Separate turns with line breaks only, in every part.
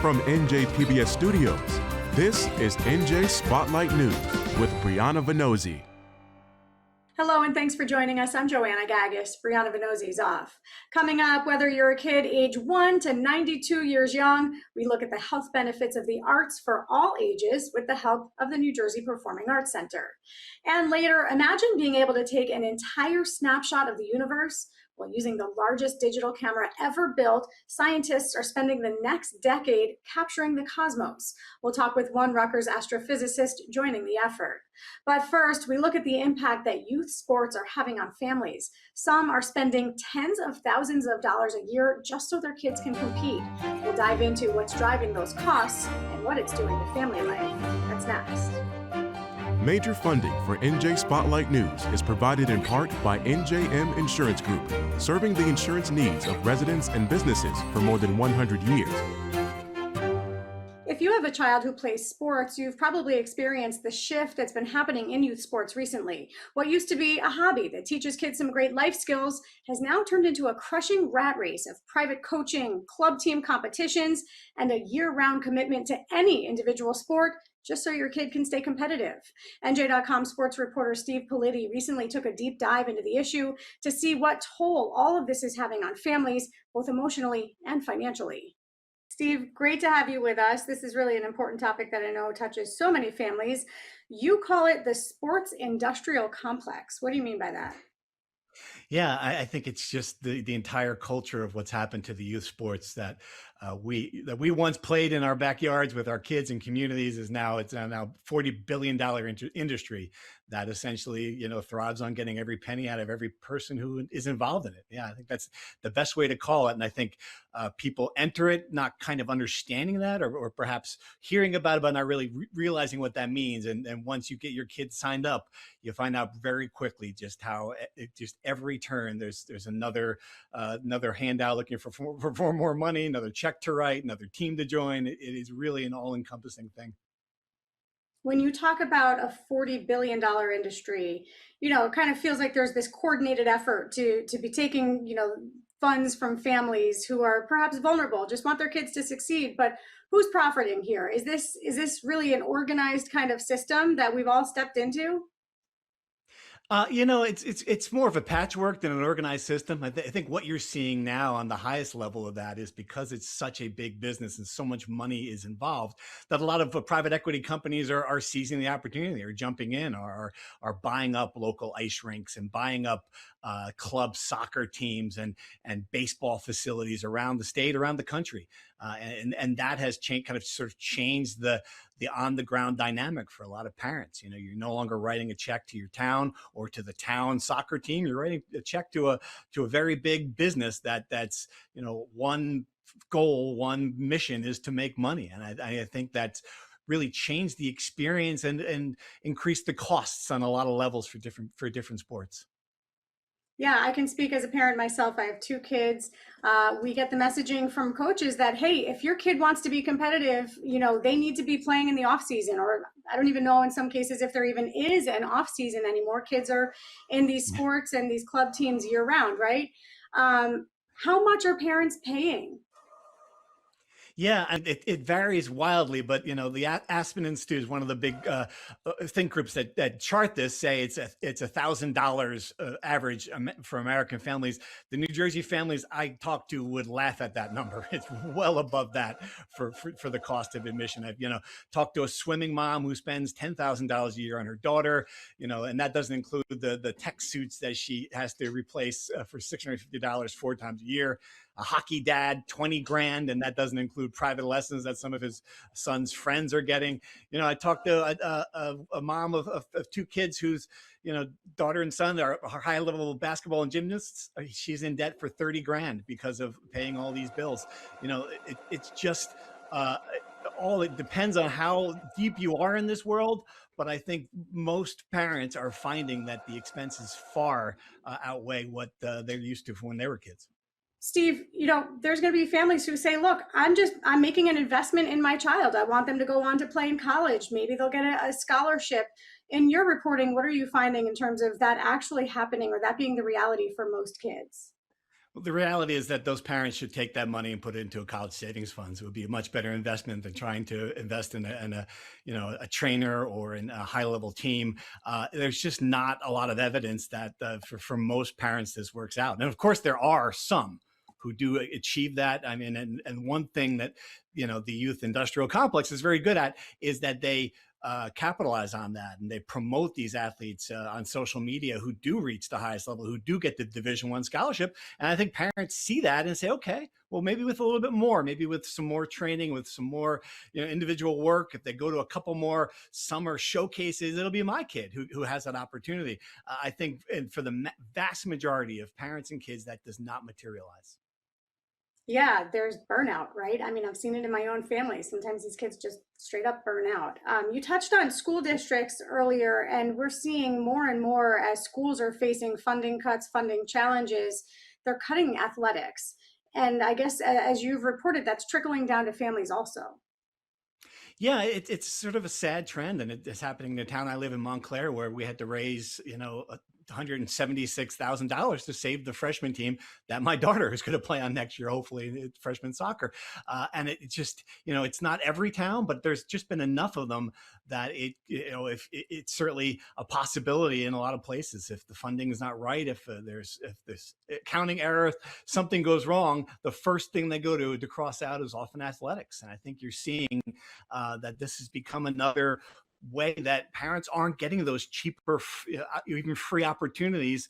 From NJ PBS Studios, this is NJ Spotlight News with Brianna Venozzi.
Hello and thanks for joining us. I'm Joanna Gagis. Brianna Venozzi's off. Coming up, whether you're a kid age 1 to 92 years young, we look at the health benefits of the arts for all ages with the help of the New Jersey Performing Arts Center. And later, imagine being able to take an entire snapshot of the universe. While using the largest digital camera ever built, scientists are spending the next decade capturing the cosmos. We'll talk with one Rutgers astrophysicist joining the effort. But first, we look at the impact that youth sports are having on families. Some are spending tens of thousands of dollars a year just so their kids can compete. We'll dive into what's driving those costs and what it's doing to family life. That's next.
Major funding for NJ Spotlight News is provided in part by NJM Insurance Group, serving the insurance needs of residents and businesses for more than 100 years.
If you have a child who plays sports, you've probably experienced the shift that's been happening in youth sports recently. What used to be a hobby that teaches kids some great life skills has now turned into a crushing rat race of private coaching, club team competitions, and a year-round commitment to any individual sport just so your kid can stay competitive. NJ.com sports reporter Steve Politi recently took a deep dive into the issue to see what toll all of this is having on families, both emotionally and financially. Steve, great to have you with us. This is really an important topic that I know touches so many families. You call it the sports industrial complex. What do you mean by that?
Yeah, I think it's just the entire culture of what's happened to the youth sports that we once played in our backyards with our kids and communities is now $40 billion industry that essentially thrives on getting every penny out of every person who is involved in it. Yeah, I think that's the best way to call it, and I think people enter it not kind of understanding that, or perhaps hearing about it but not really realizing what that means. And once you get your kids signed up, you find out very quickly just how just every turn there's another handout looking for more money, another check to write, another team to join. It is really an all-encompassing thing.
When you talk about a $40 billion industry, it kind of feels like there's this coordinated effort to be taking, funds from families who are perhaps vulnerable, just want their kids to succeed. But who's profiting here? Is this really an organized kind of system that we've all stepped into?
It's more of a patchwork than an organized system. I think what you're seeing now on the highest level of that is because it's such a big business and so much money is involved that a lot of private equity companies are seizing the opportunity, or jumping in, or are buying up local ice rinks and buying up club soccer teams and baseball facilities around the state, around the country, and that has changed the on the ground dynamic for a lot of parents. You're no longer writing a check to your town or to the town soccer team. You're writing a check to a very big business that's one goal, one mission is to make money, and I think that's really changed the experience and increased the costs on a lot of levels for different sports.
Yeah, I can speak as a parent myself. I have 2 kids. We get the messaging from coaches that, hey, if your kid wants to be competitive, they need to be playing in the off season, or I don't even know in some cases if there even is an off season anymore. Kids are in these sports and these club teams year round, right? How much are parents paying?
Yeah, and it varies wildly, but the Aspen Institute is one of the big think groups that chart this. Say it's $1,000 average for American families. The New Jersey families I talked to would laugh at that number. It's well above that for the cost of admission. I've talked to a swimming mom who spends $10,000 a year on her daughter. And that doesn't include the tech suits that she has to replace for $650 4 times a year. A hockey dad, 20 grand, and that doesn't include private lessons that some of his son's friends are getting. I talked to a mom of 2 kids whose daughter and son are high level basketball and gymnasts. She's in debt for 30 grand because of paying all these bills. It's just it depends on how deep you are in this world. But I think most parents are finding that the expenses far outweigh what they're used to when they were kids.
Steve, there's going to be families who say, look, I'm making an investment in my child. I want them to go on to play in college. Maybe they'll get a scholarship. In your reporting, what are you finding in terms of that actually happening, or that being the reality for most kids?
Well, the reality is that those parents should take that money and put it into a college savings funds. It would be a much better investment than trying to invest in a trainer or in a high level team. There's just not a lot of evidence that for most parents this works out. And of course, there are some who do achieve that. I mean, and one thing that the youth industrial complex is very good at is that they capitalize on that, and they promote these athletes on social media who do reach the highest level, who do get the Division I scholarship. And I think parents see that and say, okay, well, maybe with a little bit more, maybe with some more training, with some more individual work, if they go to a couple more summer showcases, it'll be my kid who has that opportunity. I think, and for the vast majority of parents and kids, that does not materialize.
Yeah, there's burnout, right? I mean, I've seen it in my own family. Sometimes these kids just straight up burn out. You touched on school districts earlier, and we're seeing more and more as schools are facing funding cuts, funding challenges, they're cutting athletics. And I guess as you've reported, that's trickling down to families also.
Yeah, it's sort of a sad trend, and it's happening in the town I live in, Montclair, where we had to raise, $176,000 to save the freshman team that my daughter is going to play on next year, hopefully in freshman soccer. And it just, it's not every town, but there's just been enough of them that if it's certainly a possibility in a lot of places. If the funding is not right, if there's accounting error, something goes wrong, the first thing they go to cross out is often athletics. And I think you're seeing that this has become another way that parents aren't getting those cheaper, even free opportunities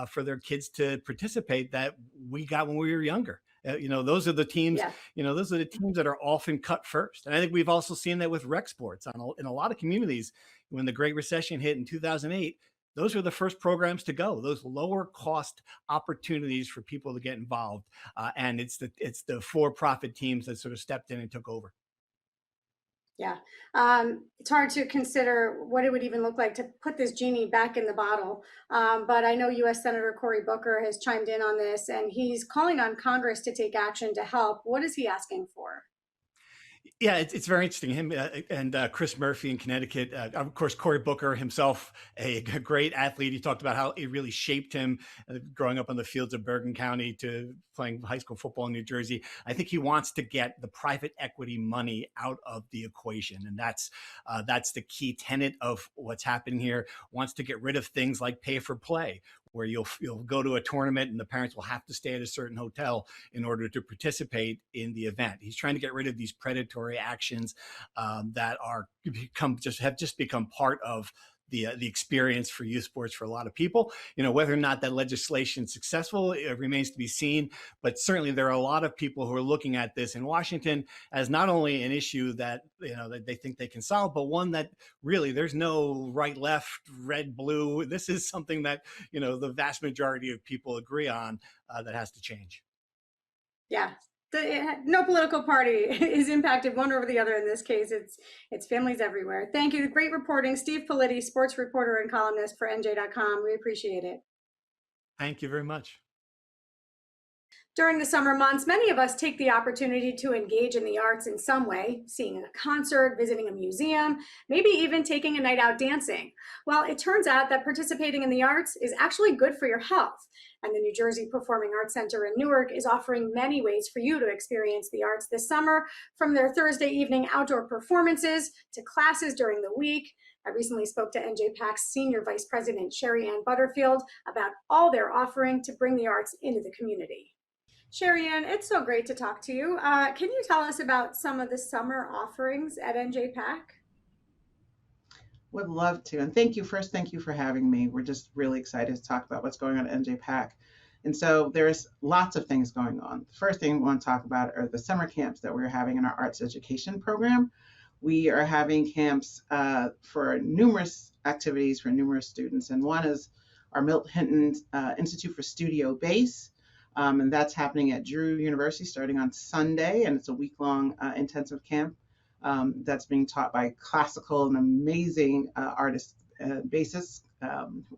for their kids to participate that we got when we were younger. Those are the teams.
Yeah.
Those are the teams that are often cut first. And I think we've also seen that with rec sports in a lot of communities. When the Great Recession hit in 2008, those were the first programs to go. Those lower cost opportunities for people to get involved, and it's the for-profit teams that sort of stepped in and took over.
Yeah. It's hard to consider what it would even look like to put this genie back in the bottle. But I know U.S. Senator Cory Booker has chimed in on this, and he's calling on Congress to take action to help. What is he asking for?
Yeah, it's very interesting. Him and Chris Murphy in Connecticut. Of course, Cory Booker himself, a great athlete. He talked about how it really shaped him growing up on the fields of Bergen County to playing high school football in New Jersey. I think he wants to get the private equity money out of the equation. And that's the key tenet of what's happening here. Wants to get rid of things like pay for play, where you'll go to a tournament and the parents will have to stay at a certain hotel in order to participate in the event. He's trying to get rid of these predatory actions that have just become part of the experience for youth sports for a lot of people. Whether or not that legislation is successful, it remains to be seen. But certainly there are a lot of people who are looking at this in Washington as not only an issue that that they think they can solve, but one that really there's no right, left, red, blue. This is something that the vast majority of people agree on that has to change.
Yeah. No political party is impacted one over the other in this case. It's families everywhere. Thank you. Great reporting. Steve Politi, sports reporter and columnist for NJ.com. We appreciate it.
Thank you very much.
During the summer months, many of us take the opportunity to engage in the arts in some way, seeing a concert, visiting a museum, maybe even taking a night out dancing. Well, it turns out that participating in the arts is actually good for your health. And the New Jersey Performing Arts Center in Newark is offering many ways for you to experience the arts this summer, from their Thursday evening outdoor performances to classes during the week. I recently spoke to NJ PAC's Senior Vice President, Sherry Ann Butterfield, about all they're offering to bring the arts into the community. Sherry Ann, it's so great to talk to you. Can you tell us about some of the summer offerings at NJ PAC?
Would love to. And thank you for having me. We're just really excited to talk about what's going on at NJ PAC. And so there's lots of things going on. The first thing we want to talk about are the summer camps that we're having in our arts education program. We are having camps for numerous activities for numerous students. And one is our Milt Hinton Institute for Studio Bass. And that's happening at Drew University starting on Sunday. And it's a week-long intensive camp that's being taught by classical and amazing artists, bassists,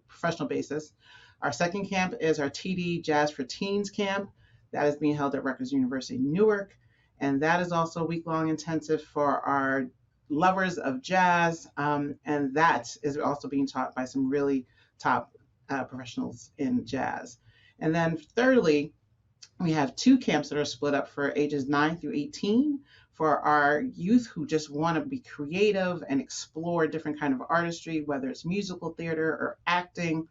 professional bassists. Our second camp is our TD Jazz for Teens camp. That is being held at Rutgers University Newark. And that is also a week-long intensive for our lovers of jazz. And that is also being taught by some really top professionals in jazz. And then thirdly, We have 2 camps that are split up for ages 9 through 18 for our youth who just want to be creative and explore different kind of artistry, whether it's musical theater or acting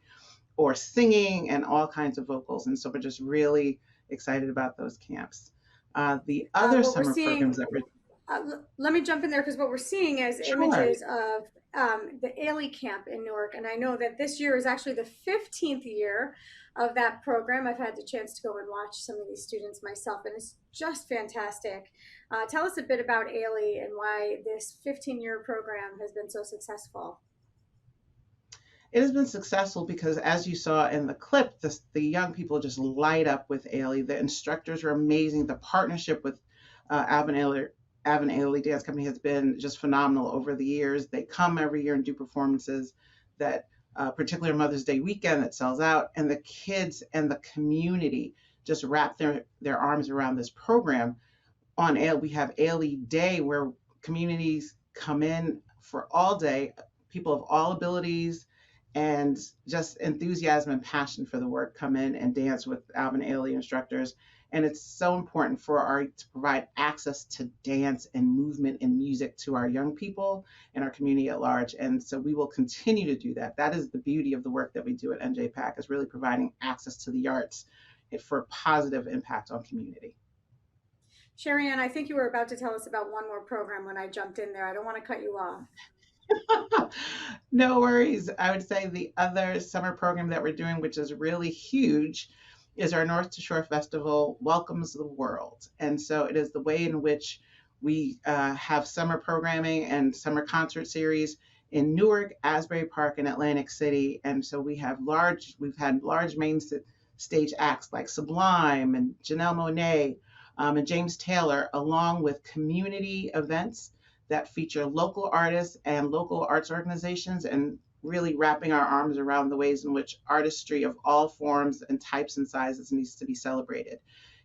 or singing and all kinds of vocals. And so we're just really excited about those camps. The other
What we're
summer programs
seeing,
that we're
let me jump in there because what we're seeing is
sure.
images of the Ailey camp in Newark. And I know that this year is actually the 15th year of that program. I've had the chance to go and watch some of these students myself, and it's just fantastic. Tell us a bit about Ailey and why this 15-year program has been so successful.
It has been successful because, as you saw in the clip, the young people just light up with Ailey. The instructors are amazing. The partnership with Alvin Ailey Dance Company has been just phenomenal over the years. They come every year and do performances that particular Mother's Day weekend that sells out, and the kids and the community just wrap their arms around this program. On Ailey, we have Ailey Day where communities come in for all day, people of all abilities and just enthusiasm and passion for the work come in and dance with Alvin Ailey instructors. And it's so important to provide access to dance and movement and music to our young people and our community at large. And so we will continue to do that. That is the beauty of the work that we do at NJ PAC, is really providing access to the arts for positive impact on community.
Sherry Ann, I think you were about to tell us about one more program when I jumped in there. I don't want to cut you off.
No worries. I would say the other summer program that we're doing, which is really huge, is our North to Shore Festival Welcomes the World. And so it is the way in which we have summer programming and summer concert series in Newark, Asbury Park, and Atlantic City. And so we've had large main stage acts like Sublime and Janelle Monáe and James Taylor, along with community events that feature local artists and local arts organizations, and really wrapping our arms around the ways in which artistry of all forms and types and sizes needs to be celebrated.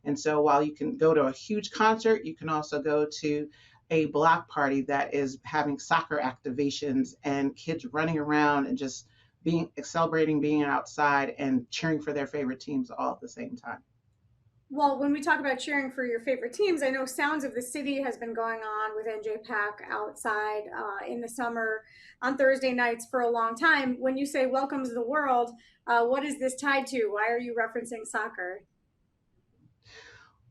And so while you can go to a huge concert, you can also go to a block party that is having soccer activations and kids running around and just celebrating being outside and cheering for their favorite teams all at the same time.
Well, when we talk about cheering for your favorite teams, I know Sounds of the City has been going on with NJ PAC outside in the summer on Thursday nights for a long time. When you say Welcomes the World, what is this tied to? Why are you referencing soccer?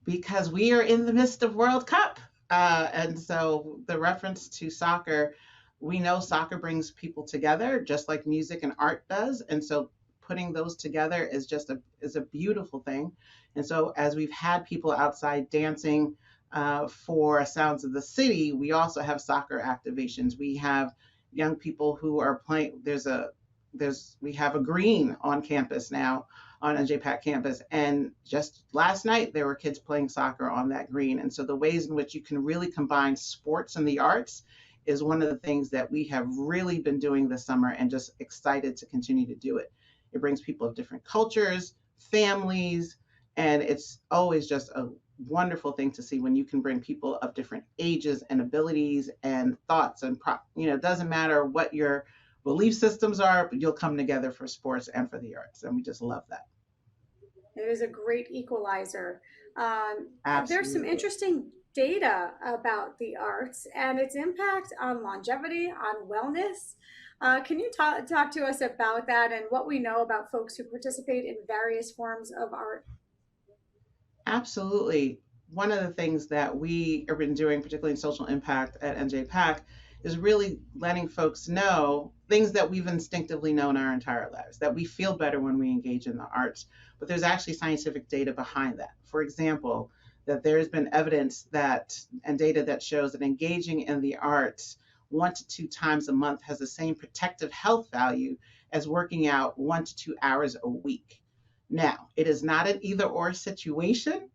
Because we are in the midst of World Cup. And so the reference to soccer, we know soccer brings people together just like music and art does. And so putting those together is a beautiful thing. And so as we've had people outside dancing for Sounds of the City, we also have soccer activations. We have young people who are playing. We have a green on campus now, on NJ PAC campus. And just last night, there were kids playing soccer on that green. And so the ways in which you can really combine sports and the arts is one of the things that we have really been doing this summer, and just excited to continue to do it. It brings people of different cultures, families, and it's always just a wonderful thing to see when you can bring people of different ages and abilities and thoughts. And it doesn't matter what your belief systems are, but you'll come together for sports and for the arts. And we just love that.
It is a great equalizer.
Absolutely.
There's some interesting data about the arts and its impact on longevity, on wellness. Can you talk to us about that and what we know about folks who participate in various forms of art?
Absolutely. One of the things that we have been doing, particularly in social impact at NJ PAC, is really letting folks know things that we've instinctively known our entire lives, that we feel better when we engage in the arts. But there's actually scientific data behind that. For example, that there's been evidence and data that shows that engaging in the arts 1 to 2 times a month has the same protective health value as working out 1 to 2 hours a week. Now, it is not an either or situation,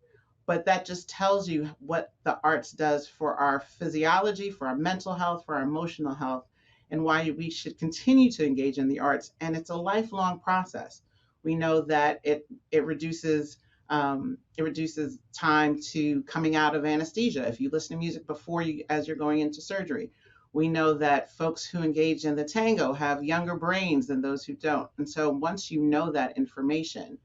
but that just tells you what the arts does for our physiology, for our mental health, for our emotional health, and why we should continue to engage in the arts. And it's a lifelong process. We know that it reduces time to coming out of anesthesia if you listen to music as you're going into surgery. We know that folks who engage in the tango have younger brains than those who don't. And so once you know that information,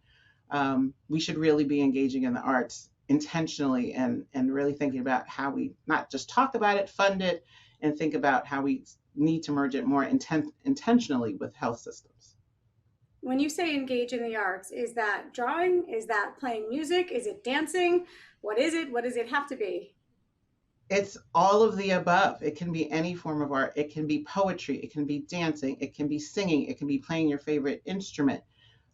we should really be engaging in the arts intentionally and really thinking about how we not just talk about it, fund it, and think about how we need to merge it more intentionally with health systems.
When you say engage in the arts, is that drawing? Is that playing music? Is it dancing? What is it? What does it have to be?
It's all of the above. It can be any form of art. It can be poetry. It can be dancing. It can be singing. It can be playing your favorite instrument.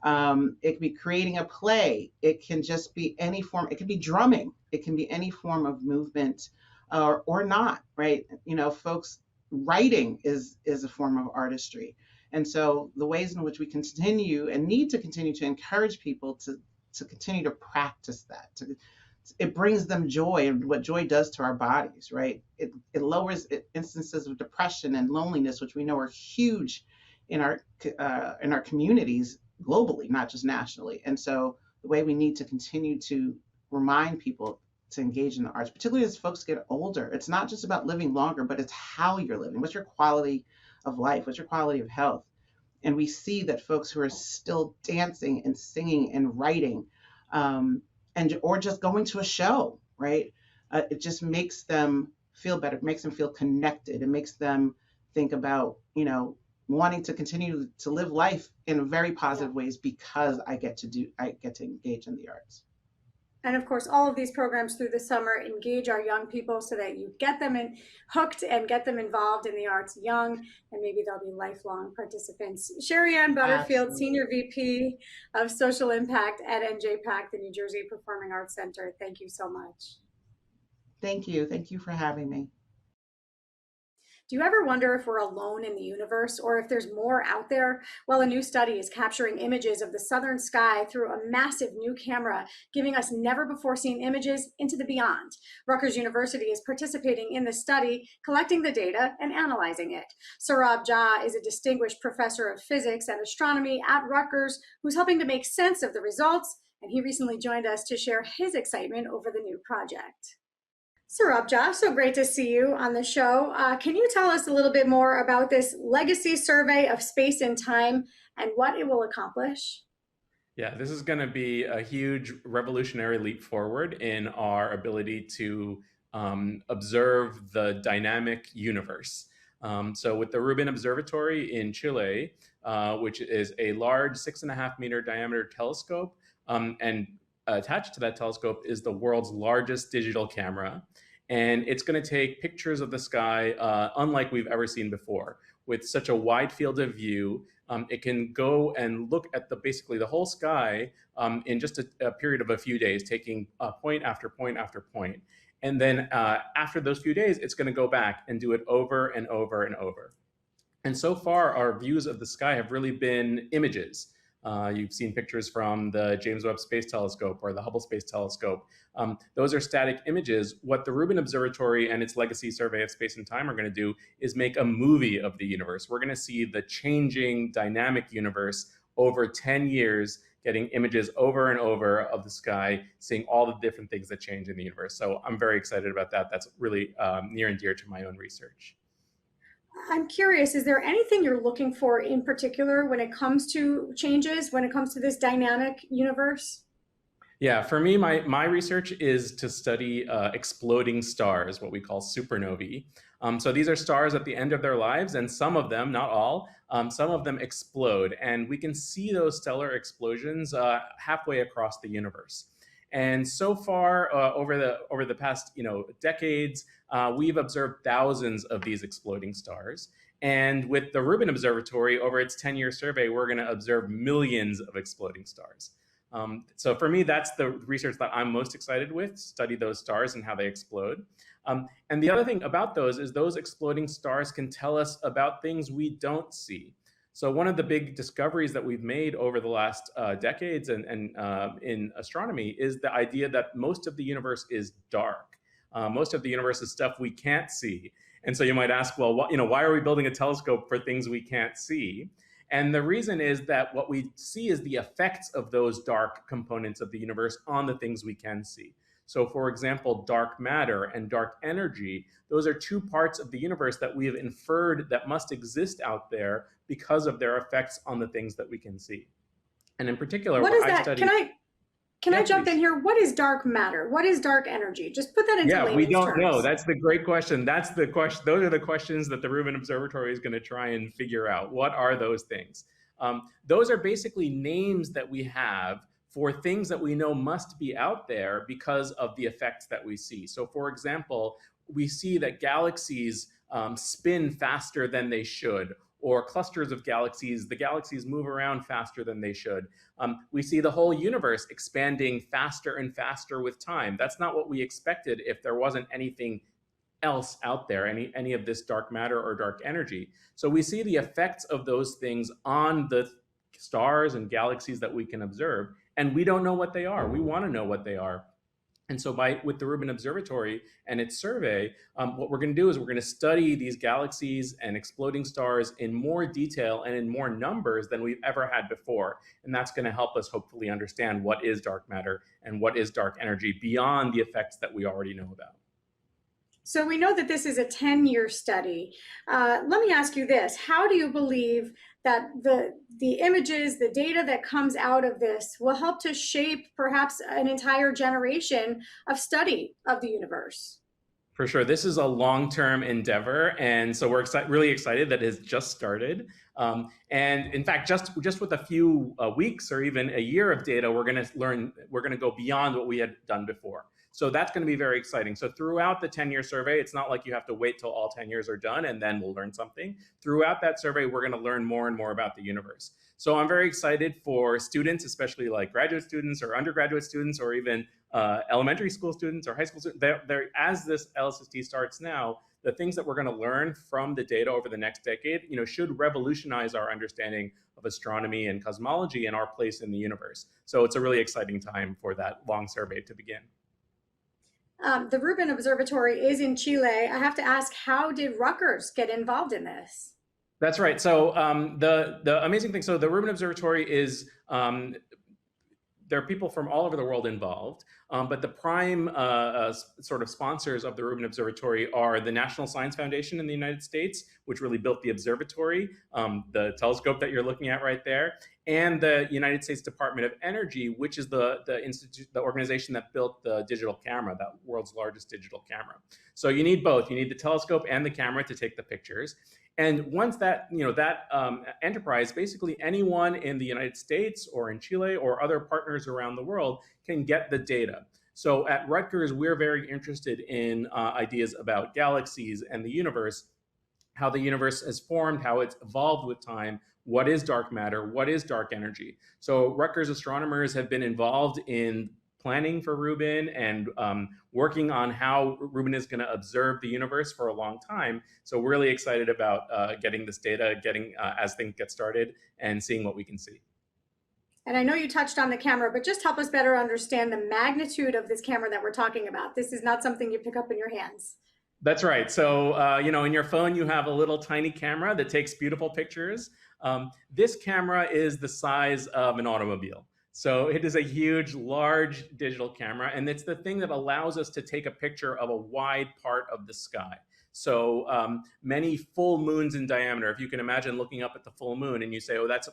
It can be creating a play. It can just be any form. It can be drumming. It can be any form of movement, or not, right? You know, folks, writing is a form of artistry. And so the ways in which we continue and need to continue to encourage people to continue to practice that, it brings them joy, and what joy does to our bodies, right? It lowers instances of depression and loneliness, which we know are huge in our communities globally, not just nationally. And so the way we need to continue to remind people to engage in the arts, particularly as folks get older, it's not just about living longer, but it's how you're living. What's your quality of life? What's your quality of health? And we see that folks who are still dancing and singing and writing, or just going to a show, right? It just makes them feel better. It makes them feel connected. It makes them think about, wanting to continue to live life in very positive ways because I get to engage in the arts.
And of course, all of these programs through the summer engage our young people so that you get them hooked and get them involved in the arts young, and maybe they'll be lifelong participants. Sherry Ann Butterfield,
Absolutely.
Senior VP of Social Impact at NJ PAC, the New Jersey Performing Arts Center. Thank you so much.
Thank you. Thank you for having me.
Do you ever wonder if we're alone in the universe or if there's more out there? Well, a new study is capturing images of the southern sky through a massive new camera, giving us never before seen images into the beyond. Rutgers University is participating in the study, collecting the data and analyzing it. Saurabh Jha is a distinguished professor of physics and astronomy at Rutgers who's helping to make sense of the results, and he recently joined us to share his excitement over the new project. Saurabh Jha, so great to see you on the show. Can you tell us a little bit more about this legacy survey of space and time and what it will accomplish?
Yeah, this is going to be a huge revolutionary leap forward in our ability to observe the dynamic universe. So with the Rubin Observatory in Chile, which is a large 6.5-meter diameter telescope, and attached to that telescope is the world's largest digital camera. And it's going to take pictures of the sky unlike we've ever seen before. With such a wide field of view, it can go and look at basically the whole sky in just a period of a few days, taking point after point after point. And then after those few days, it's going to go back and do it over and over and over. And so far, our views of the sky have really been images. You've seen pictures from the James Webb Space Telescope or the Hubble Space Telescope. Those are static images. What the Rubin Observatory and its legacy survey of space and time are going to do is make a movie of the universe. We're going to see the changing dynamic universe over 10 years, getting images over and over of the sky, seeing all the different things that change in the universe. So I'm very excited about that. That's really near and dear to my own research.
I'm curious, is there anything you're looking for in particular when it comes to changes, when it comes to this dynamic universe?
Yeah, for me, my research is to study exploding stars, what we call supernovae. So these are stars at the end of their lives, and some of them, not all, some of them explode. And we can see those stellar explosions halfway across the universe. And so far, over the past decades, we've observed thousands of these exploding stars. And with the Rubin Observatory, over its 10-year survey, we're going to observe millions of exploding stars. So for me, that's the research that I'm most excited with, study those stars and how they explode. And the other thing about those is those exploding stars can tell us about things we don't see. So one of the big discoveries that we've made over the last decades and in astronomy is the idea that most of the universe is dark. Most of the universe is stuff we can't see. And so you might ask, well, why are we building a telescope for things we can't see? And the reason is that what we see is the effects of those dark components of the universe on the things we can see. So for example, dark matter and dark energy, those are two parts of the universe that we have inferred that must exist out there because of their effects on the things that we can see. And in particular,
What is that?
I study...
Can
Yeah,
I jump
please.
in here? What is dark matter? What is dark energy? Just put that into
Yeah, we
layman's
don't know.
terms.
That's the great question. That's the question. Those are the questions that the Rubin Observatory is going to try and figure out. What are those things? Those are basically names that we have for things that we know must be out there because of the effects that we see. So, for example, we see that galaxies spin faster than they should, or clusters of galaxies, the galaxies move around faster than they should. We see the whole universe expanding faster and faster with time. That's not what we expected if there wasn't anything else out there, any of this dark matter or dark energy. So we see the effects of those things on the stars and galaxies that we can observe, and we don't know what they are. We want to know what they are. And so with the Rubin Observatory and its survey, what we're going to do is we're going to study these galaxies and exploding stars in more detail and in more numbers than we've ever had before. And that's going to help us hopefully understand what is dark matter and what is dark energy beyond the effects that we already know about.
So we know that this is a 10-year study. Let me ask you this. How do you believe that the images, the data that comes out of this will help to shape perhaps an entire generation of study of the universe?
For sure. This is a long-term endeavor. And so we're really excited that it has just started. And in fact, just with a few weeks or even a year of data, we're going to go beyond what we had done before. So that's going to be very exciting. So throughout the 10-year survey, it's not like you have to wait till all 10 years are done and then we'll learn something. Throughout that survey, we're going to learn more and more about the universe. So I'm very excited for students, especially like graduate students or undergraduate students or even elementary school students or high school students. As this LSST starts now, the things that we're going to learn from the data over the next decade, should revolutionize our understanding of astronomy and cosmology and our place in the universe. So it's a really exciting time for that long survey to begin.
The Rubin Observatory is in Chile. I have to ask, how did Rutgers get involved in this?
That's right. So the amazing thing, so the Rubin Observatory is, there are people from all over the world involved, but the prime sort of sponsors of the Rubin Observatory are the National Science Foundation in the United States, which really built the observatory, the telescope that you're looking at right there, and the United States Department of Energy, which is the organization that built the digital camera, that world's largest digital camera. So you need both. You need the telescope and the camera to take the pictures. And once that enterprise, basically anyone in the United States or in Chile or other partners around the world can get the data. So at Rutgers, we're very interested in ideas about galaxies and the universe, how the universe has formed, how it's evolved with time, what is dark matter, what is dark energy. So Rutgers astronomers have been involved in planning for Rubin and working on how Rubin is going to observe the universe for a long time. So we're really excited about getting this data, as things get started and seeing what we can see.
And I know you touched on the camera, but just help us better understand the magnitude of this camera that we're talking about. This is not something you pick up in your hands.
That's right. So, in your phone, you have a little tiny camera that takes beautiful pictures. This camera is the size of an automobile. So it is a huge, large digital camera, and it's the thing that allows us to take a picture of a wide part of the sky. So many full moons in diameter. If you can imagine looking up at the full moon and you say, oh, that's a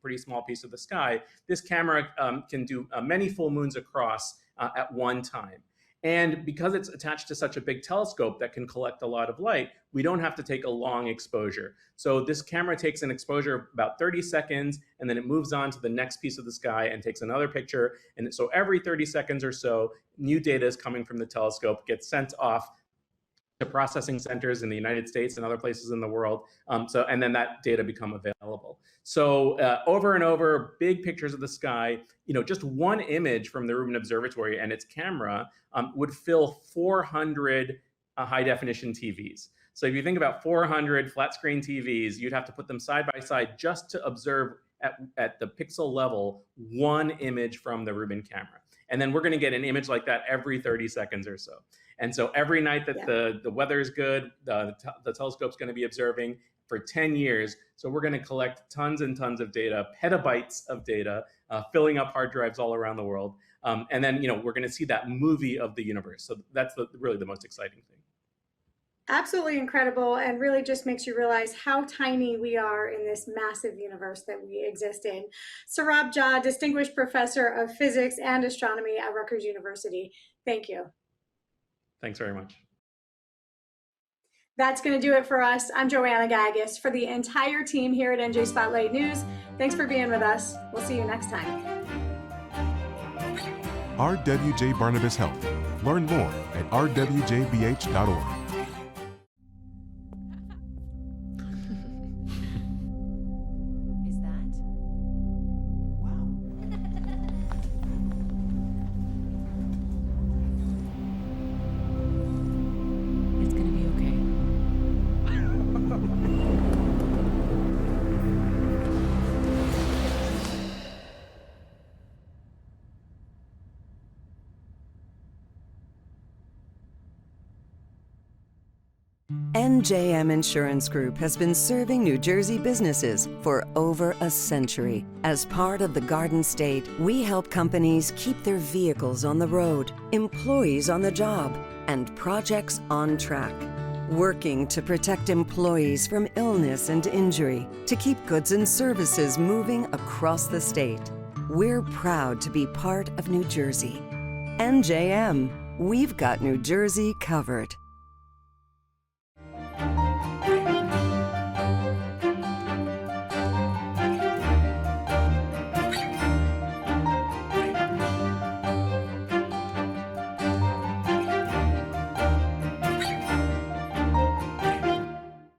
pretty small piece of the sky, this camera can do many full moons across at one time. And because it's attached to such a big telescope that can collect a lot of light, we don't have to take a long exposure. So this camera takes an exposure of about 30 seconds, and then it moves on to the next piece of the sky and takes another picture. And so every 30 seconds or so, new data is coming from the telescope, gets sent off to processing centers in the United States and other places in the world. And then that data become available. So over and over, big pictures of the sky, just one image from the Rubin Observatory and its camera would fill 400 high definition TVs. So if you think about 400 flat screen TVs, you'd have to put them side by side just to observe at the pixel level one image from the Rubin camera. And then we're going to get an image like that every 30 seconds or so. And so every night that the weather is good, the telescope's going to be observing for 10 years. So we're going to collect tons and tons of data, petabytes of data, filling up hard drives all around the world. And then, we're going to see that movie of the universe. So that's really the most exciting thing.
Absolutely incredible, and really just makes you realize how tiny we are in this massive universe that we exist in. Saurabh Jha, Distinguished Professor of Physics and Astronomy at Rutgers University. Thank you.
Thanks very much.
That's going to do it for us. I'm Joanna Gaggis. For the entire team here at NJ Spotlight News, thanks for being with us. We'll see you next time.
RWJ Barnabas Health. Learn more at rwjbh.org.
Is that? Wow. It's gonna be okay.
NJM Insurance Group has been serving New Jersey businesses for over a century. As part of the Garden State, we help companies keep their vehicles on the road, employees on the job, and projects on track. Working to protect employees from illness and injury, to keep goods and services moving across the state. We're proud to be part of New Jersey. NJM, we've got New Jersey covered.